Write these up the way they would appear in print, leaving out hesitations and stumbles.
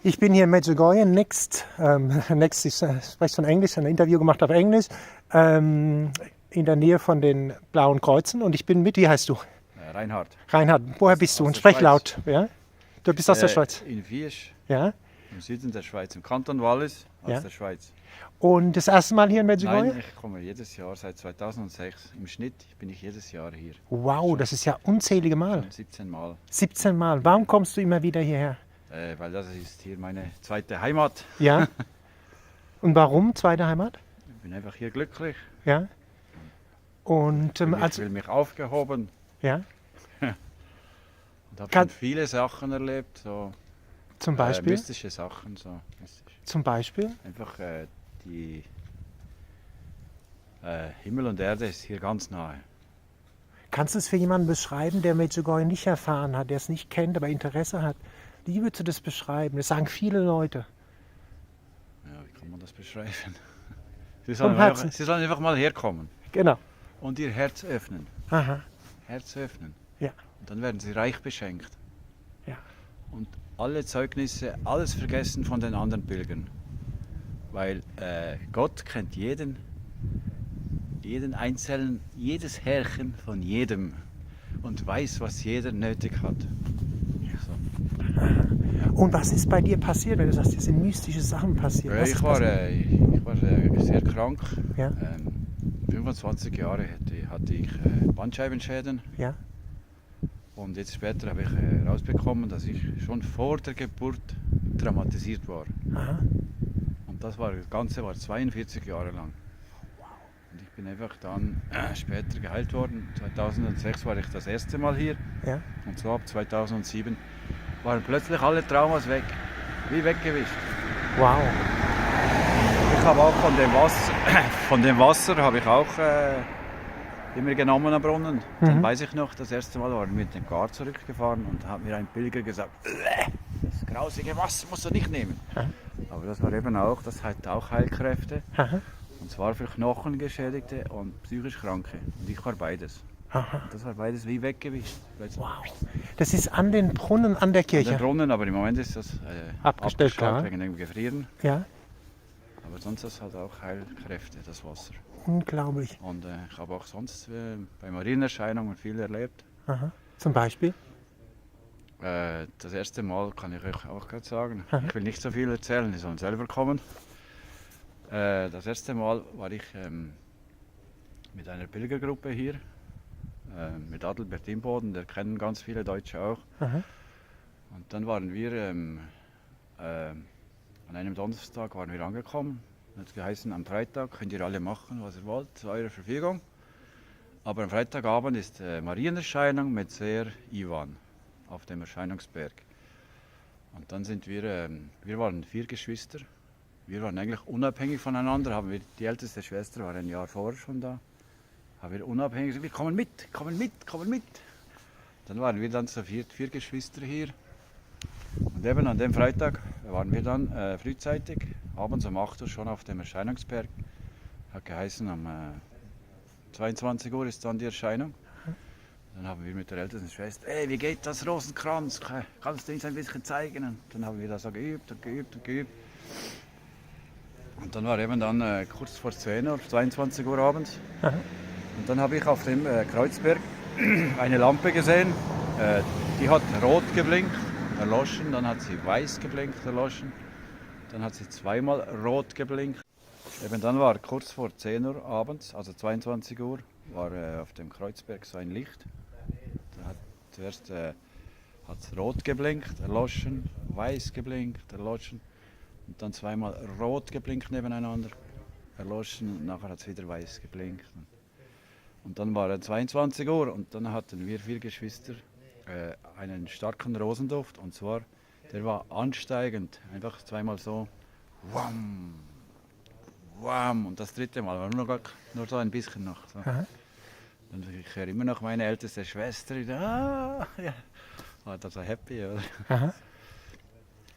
Ich bin hier in Medjugorje, Next ich spreche schon Englisch, ein Interview gemacht auf Englisch, in der Nähe von den Blauen Kreuzen und ich bin mit, wie heißt du? Reinhard. Reinhard, woher bist du? Und sprech laut, ja? Du bist aus der Schweiz. In Viesch, Ja? im Süden der Schweiz, im Kanton Wallis, aus Ja. der Schweiz. Und das erste Mal hier in Medjugorje? Nein, ich komme jedes Jahr seit 2006. Im Schnitt bin ich jedes Jahr hier. Wow, das ist ja unzählige Mal. Schon 17 Mal. 17 Mal. Warum kommst du immer wieder hierher? Weil das ist hier meine zweite Heimat. Ja? Und warum zweite Heimat? Ich bin einfach hier glücklich. Ja? Und Ich fühle mich aufgehoben ja? und habe Kann- schon viele Sachen erlebt. So, Zum Beispiel? mystische Sachen. So, mystisch. Zum Beispiel? Einfach die Himmel und Erde ist hier ganz nahe. Kannst du es für jemanden beschreiben, der Medjugorje nicht erfahren hat, der es nicht kennt, aber Interesse hat? Wie würdest du das beschreiben? Das sagen viele Leute. Ja, wie kann man das beschreiben? Vom Herzen. Sie sollen einfach mal herkommen Genau. und ihr Herz öffnen. Aha. Herz öffnen. Ja. Und dann werden sie reich beschenkt. Ja. Und alle Zeugnisse, alles vergessen von den anderen Pilgern. Weil Gott kennt jeden Einzelnen, jedes Härchen von jedem und weiß, was jeder nötig hat. So. Und was ist bei dir passiert, wenn du sagst, hier sind mystische Sachen passiert? Was Ich ist war, passiert? ich war sehr krank. Ja. 25 Jahre hatte ich Bandscheibenschäden. Ja. Und jetzt später habe ich herausbekommen, dass ich schon vor der Geburt traumatisiert war. Aha. Und das Ganze war 42 Jahre lang. Und ich bin einfach dann später geheilt worden. 2006 war ich das erste Mal hier. Ja. Und so ab 2007 waren plötzlich alle Traumas weg. Wie weggewischt. Wow. Ich habe auch von dem Wasser habe ich auch immer genommen am Brunnen. Dann weiß ich noch, das erste Mal waren wir mit dem Gar zurückgefahren und hat mir ein Pilger gesagt, das grausige Wasser musst du nicht nehmen. Aha. Aber das war eben auch, das hat auch Heilkräfte. Aha. Und zwar für Knochengeschädigte und psychisch Kranke. Und ich war beides. Aha. Und das war beides wie weggewischt. Plötzlich. Wow. Das ist an den Brunnen an der Der Kirche. Brunnen, aber im Moment ist das Abgestellt, klar. wegen dem Gefrieren. Ja. Aber sonst das hat auch Heilkräfte, das Wasser. Unglaublich. Und ich habe auch sonst bei Marienerscheinungen viel erlebt. Aha. Zum Beispiel? Das erste Mal kann ich euch auch gerade sagen. Aha. Ich will nicht so viel erzählen, die sollen selber kommen. Das erste Mal war ich mit einer Pilgergruppe hier, mit Adelbert Imboden, der kennen ganz viele Deutsche auch. Aha. Und dann waren wir an einem Donnerstag waren wir angekommen. Hat geheißen, am Freitag könnt ihr alle machen, was ihr wollt, zu eurer Verfügung. Aber am Freitagabend ist Marienerscheinung mit Seher Ivan auf dem Erscheinungsberg. Und dann sind wir waren 4 Geschwister. Wir waren eigentlich unabhängig voneinander. Die älteste Schwester war ein Jahr vorher schon da. Haben wir unabhängig gesagt, wir kommen mit, kommen mit, kommen mit. Dann waren wir dann so 4 Geschwister hier. Und eben an dem Freitag waren wir dann frühzeitig, abends um 8 Uhr schon auf dem Erscheinungsberg. Hat geheißen, um 22 Uhr ist dann die Erscheinung. Dann haben wir mit der ältesten Schwester, hey, wie geht das Rosenkranz? Kannst du uns ein bisschen zeigen? Und dann haben wir das so geübt und geübt und geübt. Und dann war eben dann kurz vor 10 Uhr, 22 Uhr abends. Aha. Und dann habe ich auf dem Kreuzberg eine Lampe gesehen, die hat rot geblinkt, erloschen, dann hat sie weiß geblinkt, erloschen, dann hat sie zweimal rot geblinkt. Eben dann war kurz vor 10 Uhr abends, also 22 Uhr, war auf dem Kreuzberg so ein Licht. Da hat zuerst hat's rot geblinkt, erloschen, weiß geblinkt, erloschen und dann zweimal rot geblinkt nebeneinander, erloschen und nachher hat es wieder weiß geblinkt. Und dann war es 22 Uhr und dann hatten wir 4 Geschwister einen starken Rosenduft und zwar, der war ansteigend, einfach zweimal so, wham, wham und das dritte Mal war nur so ein bisschen noch. So. Aha. Und ich höre immer noch meine älteste Schwester, die ja, war da so happy. Oder? Aha.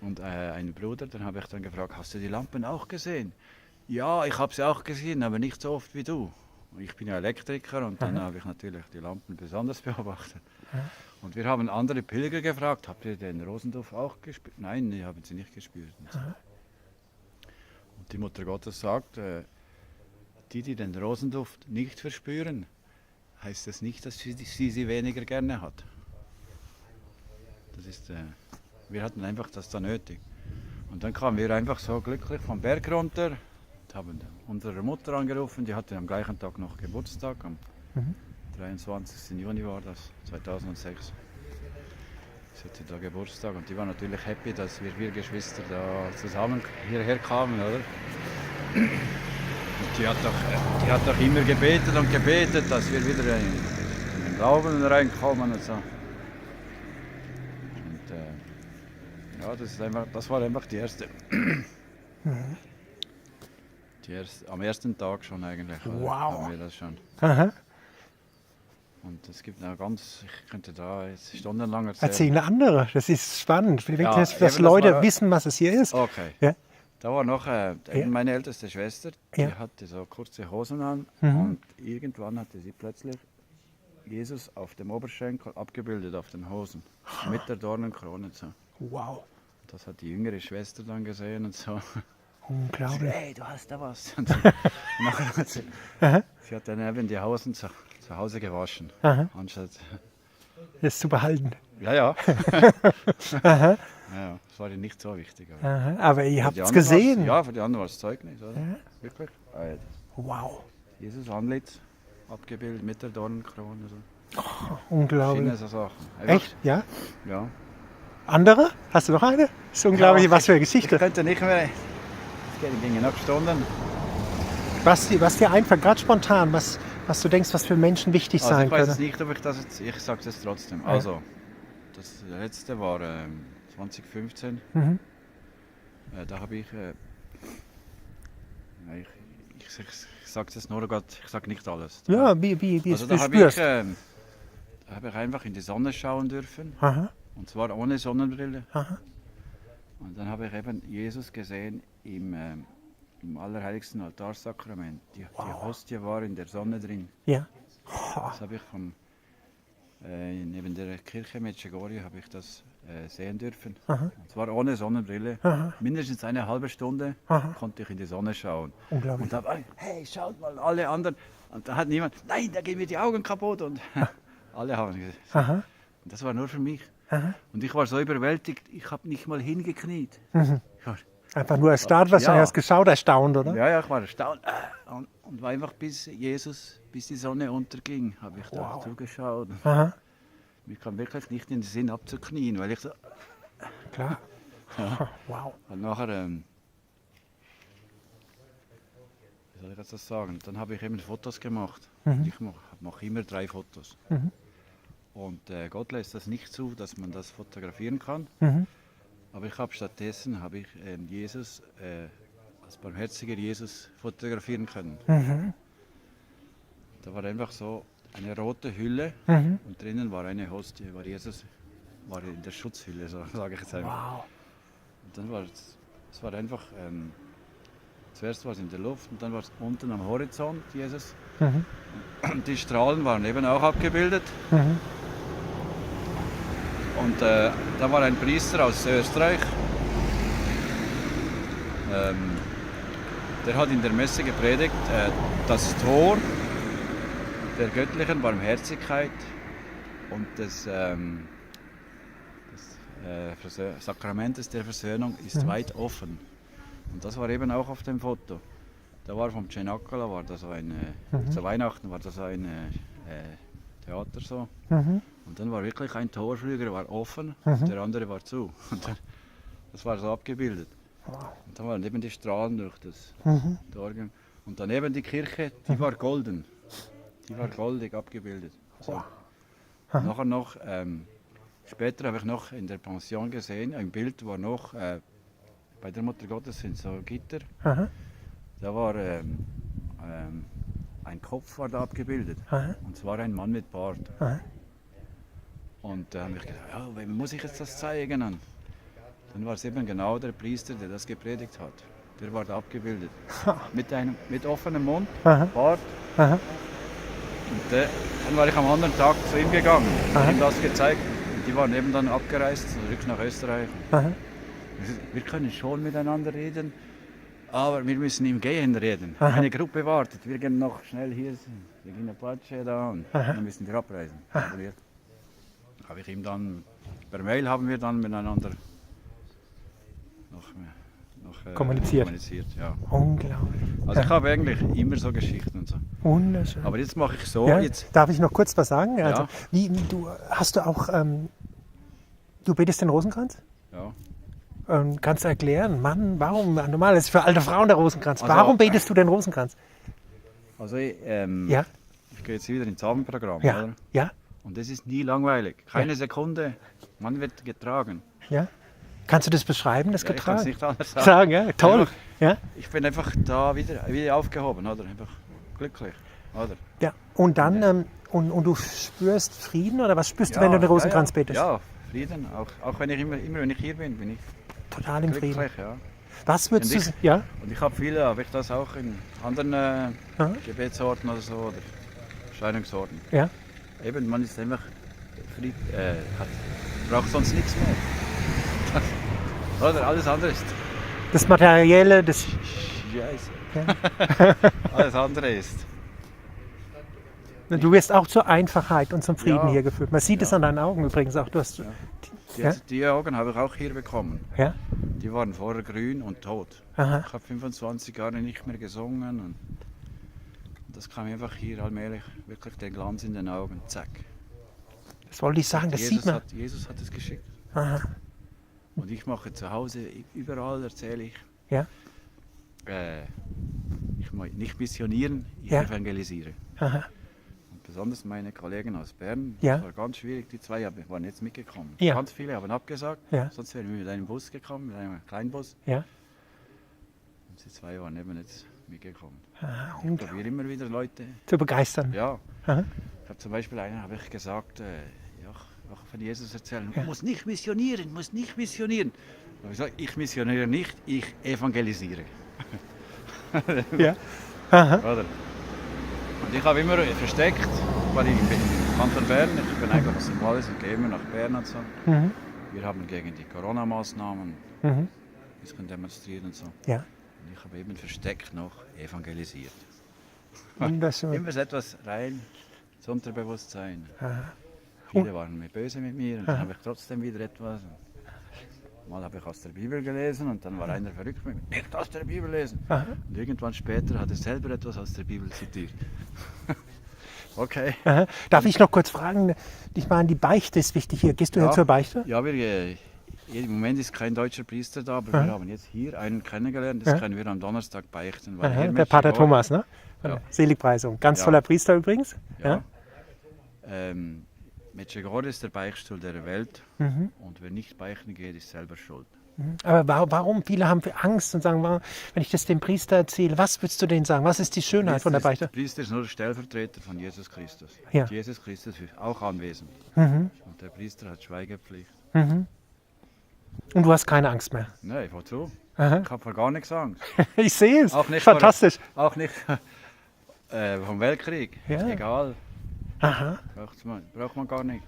Und ein Bruder, den habe ich dann gefragt, hast du die Lampen auch gesehen? Ja, ich habe sie auch gesehen, aber nicht so oft wie du. Ich bin ja Elektriker und dann habe ich natürlich die Lampen besonders beobachtet. Und wir haben andere Pilger gefragt, habt ihr den Rosenduft auch gespürt? Nein, die haben sie nicht gespürt. Und, so. Und die Mutter Gottes sagt, die den Rosenduft nicht verspüren, heißt das nicht, dass sie weniger gerne hat. Das ist, wir hatten einfach das da nötig. Und dann kamen wir einfach so glücklich vom Berg runter, haben unsere Mutter angerufen, die hatte am gleichen Tag noch Geburtstag, am 23. Juni war das, 2006. Sie hatte da Geburtstag und die war natürlich happy, dass wir vier Geschwister da zusammen hierher kamen, oder? Und die hat doch immer gebetet und gebetet, dass wir wieder in den Glauben reinkommen und so. Und ja, das war einfach die erste. Am ersten Tag schon eigentlich. Wow. Haben wir das schon. Aha. Und es gibt noch ich könnte da jetzt stundenlang erzählen. Erzähl eine andere, das ist spannend. Ich denke, Ja, dass eben, das Leute war- wissen, was es hier ist. Okay. Ja. Da war noch meine älteste Schwester, die Ja. hatte so kurze Hosen an und irgendwann hatte sie plötzlich Jesus auf dem Oberschenkel abgebildet auf den Hosen mit der Dornenkrone. So. Wow, Das hat die jüngere Schwester dann gesehen und so. unglaublich. Hey, du hast da was. Und nachher hat sie hat dann eben die Hosen zu Hause gewaschen. Aha. Anstatt, Das zu behalten. ja, ja. Ja, das war ihr nicht so wichtig. Aber Aha. Aber ihr für habt die es anderen gesehen. Ja, für die anderen war es Zeugnis, oder? Wirklich? Wow, Jesus Antlitz abgebildet mit der Dornenkrone. So. unglaublich. Verschiedene so Sachen. Einfach, Echt? Ja? Ja. Andere? Hast du noch eine? Das ist unglaublich, Ja, was für eine Ich Geschichte. könnte nicht mehr. Es ginge noch Stunden. Was dir einfällt, gerade spontan, was du denkst, was für Menschen wichtig Also sein ich weiß es können. nicht, ob ich das jetzt. Ich sage es trotzdem. Also, das letzte war 2015. Mhm. Da habe ich. Ich sage es nur gerade, ich sage nicht alles. Ja, wie Also es da du habe spürst. hab ich einfach in die Sonne schauen dürfen. Aha, Und zwar ohne Sonnenbrille. aha. Und dann habe ich eben Jesus gesehen im allerheiligsten Altarsakrament. Die Hostie war in der Sonne drin. Ja. Das habe ich neben der Kirche Medjugorje habe ich das sehen dürfen. Aha. Und zwar ohne Sonnenbrille. Aha. Mindestens eine halbe Stunde Aha. konnte ich in die Sonne schauen. Unglaublich. Und da war ich, hey, schaut mal, alle anderen. Und da hat niemand, nein, da gehen mir die Augen kaputt. Und alle haben gesagt. Aha. Und das war nur für mich. Aha. Und ich war so überwältigt, ich habe nicht mal hingekniet. Ich war, Einfach nur erstarrt, was du Ja. hast geschaut, erstaunt, oder? ja, ich war erstaunt. Und war einfach bis die Sonne unterging, habe ich da zugeschaut. Aha, Mir kam wirklich nicht in den Sinn abzuknien, weil ich so. klar. Wow. Und nachher, wie soll ich jetzt das sagen? Dann habe ich eben Fotos gemacht. Ich mache immer 3 Fotos. Und Gott lässt das nicht zu, dass man das fotografieren kann. Aber ich habe stattdessen Jesus als barmherziger Jesus fotografieren können. Da war einfach so eine rote Hülle und drinnen war eine Hostie, Jesus war in der Schutzhülle, so sage ich jetzt einfach. Wow. Und dann es war einfach, zuerst war es in der Luft und dann war es unten am Horizont, Jesus. Und die Strahlen waren eben auch abgebildet. Und da war ein Priester aus Österreich, der hat in der Messe gepredigt, das Tor der göttlichen Barmherzigkeit und des Sakramentes der Versöhnung ist weit offen. Und das war eben auch auf dem Foto. Da war vom Cenacolo, war da so zu Weihnachten war da so ein Theater so. Und dann war wirklich ein Torflügel, war offen, der andere war zu. Und dann, das war so abgebildet. Und dann waren eben die Strahlen durch das Torgen. Und daneben die Kirche, die war golden. Die war goldig abgebildet. So. Nachher noch, später habe ich noch in der Pension gesehen, ein Bild war noch, bei der Mutter Gottes sind so Gitter. Aha. Da war ein Kopf war da abgebildet. Und zwar ein Mann mit Bart. Und da habe ich gedacht, ja, wem muss ich jetzt das zeigen? Und dann war es eben genau der Priester, der das gepredigt hat. Der war da abgebildet. Mit offenem Mund, Aha. Bart Aha. Und dann war ich am anderen Tag zu ihm gegangen, Aha. ihm das gezeigt. Und die waren eben dann abgereist, zurück nach Österreich. Aha. Wir können schon miteinander reden, aber wir müssen im Gehen reden. Aha. Eine Gruppe wartet, wir gehen noch schnell hier, wir gehen eine Patsche da und Aha. dann müssen wir abreisen. Aber habe ich ihm dann, per Mail haben wir dann miteinander noch Kommuniziert. Ja. Unglaublich. Also ich habe eigentlich immer so Geschichten und so. Wunderschön. Aber jetzt mache ich so, Ja, jetzt, darf ich noch kurz was sagen? Also, Ja. hast du auch, du betest den Rosenkranz? ja. Kannst du erklären, Mann, warum? Normal ist für alte Frauen der Rosenkranz. Also- Warum betest du den Rosenkranz? Also Ja, ich gehe jetzt wieder ins Abendprogramm, ja, oder? ja, Und das ist nie langweilig. Keine Sekunde, man wird getragen. ja. Kannst du das beschreiben, das Ja, ich kann es Getragen? nicht anders sagen. Sagen, ja, toll. Einfach- Ja, Ich bin einfach da wieder aufgehoben, oder? Einfach glücklich, oder? ja. Und dann, und du spürst Frieden oder was spürst du, wenn du den Rosenkranz betest? Ja, Frieden. Auch wenn ich immer wenn ich hier bin ich Total im glücklich, Frieden. ja. Was würdest Und du, ja? Und ich habe ich das auch in anderen Gebetsorten oder so, oder Erscheinungsorten. Ja, Eben, man ist einfach braucht sonst nichts mehr. Oder alles andere ist das Materielle, das, Scheiße. Alles andere ist. du wirst auch zur Einfachheit und zum Frieden Ja. hier geführt. Man sieht es an deinen Augen übrigens auch. Du hast, Ja. Die Augen habe ich auch hier bekommen. ja? Die waren vorher grün und tot. Aha. Ich habe 25 Jahre nicht mehr gesungen und das kam einfach hier allmählich wirklich der Glanz in den Augen. Zack. Das wollte ich sagen, das Jesus sieht man. Jesus hat es geschickt. Aha. Und ich mache zu Hause, überall erzähle ich. Ja. Ich mache nicht missionieren, ich Ja. evangelisiere. Aha. Und besonders meine Kollegen aus Bern, Ja. das war ganz schwierig, die zwei waren jetzt mitgekommen. Ja. Ganz viele haben abgesagt, Ja. sonst wären wir mit einem Bus gekommen, mit einem Kleinbus. Ja. Und die zwei waren eben jetzt mitgekommen. Aha. Ich probiere immer wieder Leute, Zu begeistern. ja. Aha. Ich habe zum Beispiel einen, habe ich gesagt, ja, auch von Jesus erzählen, Ja. muss nicht missionieren, muss nicht missionieren. Da habe ich gesagt, ich missioniere nicht, ich evangelisiere. Ja. Aha. Oder? Und ich habe immer versteckt, weil ich bin im Kanton Bern, ich bin eigentlich aus dem Wallis und gehe immer nach Bern und so. Mhm. Wir haben gegen die Corona-Maßnahmen Mhm. ein bisschen demonstriert und so. Ja. Und ich habe eben versteckt noch evangelisiert. Wunderschön. Immer so etwas rein ins Unterbewusstsein. Aha. Viele waren mir böse mit mir und dann habe ich trotzdem wieder etwas. Mal habe ich aus der Bibel gelesen und dann war einer verrückt mit mir, nicht aus der Bibel lesen. Aha. Und irgendwann später hat er selber etwas aus der Bibel zitiert. Okay. Aha. Darf ich noch kurz fragen? Ich meine, die Beichte ist wichtig hier. Gehst du hier zur Beichte? Ja, im Moment ist kein deutscher Priester da, aber wir haben jetzt hier einen kennengelernt, das können wir am Donnerstag beichten. Weil Aha. hier Der Pater Medjugorje- Thomas, ne? Von Ja. der Seligpreisung. Ganz Ja. toller Priester übrigens. Ja. Medjugorje ist der Beichtstuhl der Welt Mhm. und wer nicht beichten geht, ist selber schuld. Aber warum? Viele haben Angst und sagen, wenn ich das dem Priester erzähle, was würdest du denen sagen? Was ist die Schönheit von der Der Beichte? Priester ist nur der Stellvertreter von Jesus Christus. Ja. Und Jesus Christus ist auch anwesend. Mhm. Und der Priester hat Schweigepflicht. Mhm. Und du hast keine Angst mehr. Nein, wozu? Aha. Ich habe vor gar nichts Angst. Ich sehe es. Auch nicht Fantastisch. Auch nicht vom Weltkrieg. Ja. Egal, Aha. braucht man gar nicht.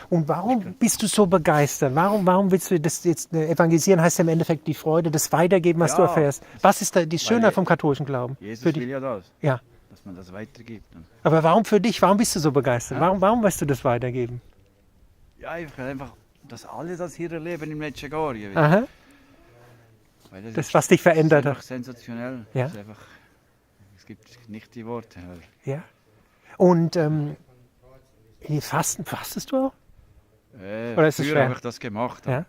Und warum bist du so begeistert? Warum willst du das jetzt evangelisieren? Heißt ja im Endeffekt die Freude, das Weitergeben, was du Ja. erfährst. Was ist da die Schönheit ich- vom katholischen Glauben? Jesus Für dich? will ja das, Ja. dass man das weitergibt. Und Aber warum für dich? Warum bist du so begeistert? Ja. Warum willst du das weitergeben? ja, ich will einfach, dass alle das hier erleben in Medjugorje. Aha. Weil das Das, was dich verändert ist einfach hat. sensationell. Ja. Das ist einfach, es gibt nicht die Worte. Ja. Und fastest du auch? Oder ist es Früher schwer? habe ich das gemacht. Ja.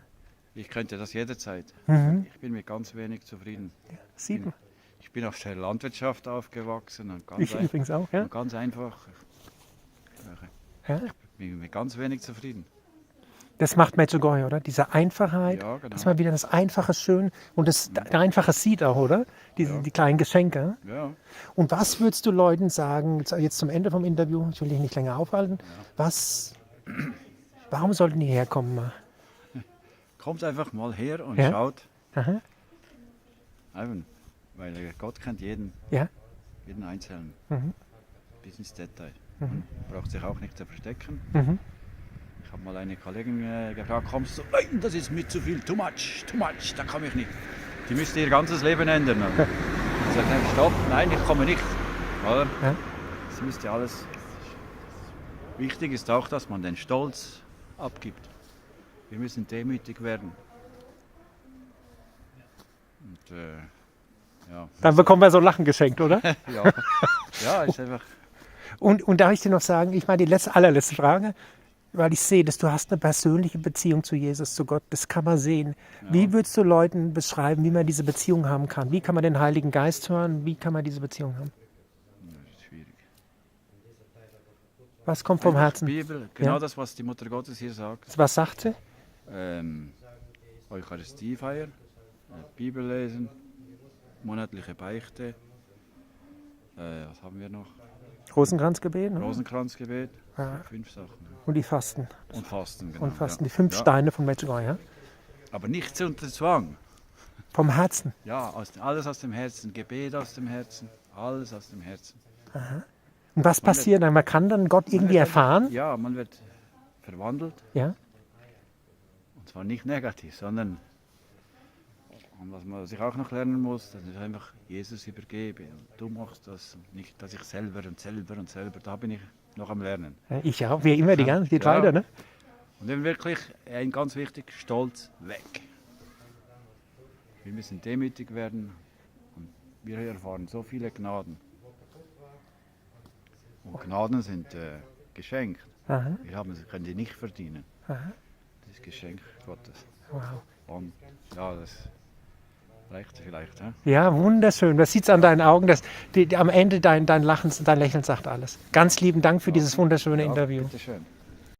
Ich könnte das jederzeit. Mhm. Ich bin mit ganz wenig zufrieden. Sieht man. Ich bin auf der Landwirtschaft aufgewachsen und Ich übrigens auch, ja. ganz einfach. Ja. Ich bin mit ganz wenig zufrieden. Das macht Medjugorje, oder? Diese Einfachheit, Ja, genau. dass man wieder das Einfache schön und das Einfache sieht auch, oder? Die kleinen Geschenke. Ja. Und was würdest du Leuten sagen, jetzt zum Ende vom Interview, ich will dich nicht länger aufhalten, warum sollten die herkommen? mal? Kommt einfach mal her und Ja. schaut. Aha. Eben, weil Gott kennt jeden Ja. Einzelnen. Mhm. Bis ins Detail. Braucht sich auch nicht zu verstecken. Mhm. Ich habe mal eine Kollegin gefragt, kommst du? Nein, das ist mir zu viel, too much, da komme ich nicht. Die müsste ihr ganzes Leben ändern. Ich sage, stopp, nein, ich komme nicht. Oder? Ja. Das müsste alles. Wichtig ist auch, dass man den Stolz abgibt. Wir müssen demütig werden. Und, ja. Dann bekommen wir so ein Lachen geschenkt, oder? Ja. Ja, ist einfach. Und darf ich dir noch sagen, ich meine die allerletzte Frage, weil ich sehe, dass du hast eine persönliche Beziehung zu Jesus, zu Gott, das kann man sehen. Ja. Wie würdest du Leuten beschreiben, wie man diese Beziehung haben kann? Wie kann man den Heiligen Geist hören? Wie kann man diese Beziehung haben? Das ist schwierig. Was kommt vom Einfach Herzen? Bibel, genau Ja. das, was die Mutter Gottes hier sagt. Was sagt sie? Eucharistiefeier, Bibel lesen, monatliche Beichte. Was haben wir noch? Rosenkranzgebet? Ne? Rosenkranzgebet. Ja. 5 Sachen. Und die Fasten. Und Fasten, genau. Und Fasten, ja. die 5 Ja. Steine von Medjugorje. Ja? Aber nichts unter Zwang. Vom Herzen. Ja, alles aus dem Herzen. Gebet aus dem Herzen. Alles aus dem Herzen. Und was passiert dann? Man kann dann Gott irgendwie wird erfahren? Ja, man wird verwandelt. Ja. Und zwar nicht negativ, sondern und was man sich auch noch lernen muss, dass ich einfach Jesus übergebe. Und du machst das und nicht, dass ich selber. Da bin ich noch am Lernen. Ja, ich auch, wie immer, die ganze geht weiter. Ne? Und dann wirklich, ganz wichtig, Stolz weg. Wir müssen demütig werden und wir erfahren so viele Gnaden. Und Gnaden sind geschenkt. Aha, Können die nicht verdienen. aha. Das ist Geschenk Gottes. Wow. Und ja, das reicht vielleicht. He? Ja, wunderschön. Man sieht es an deinen Augen, dass am Ende dein Lachen, dein Lächeln sagt alles. Ganz lieben Dank für dieses wunderschöne Ja, Interview. bitteschön.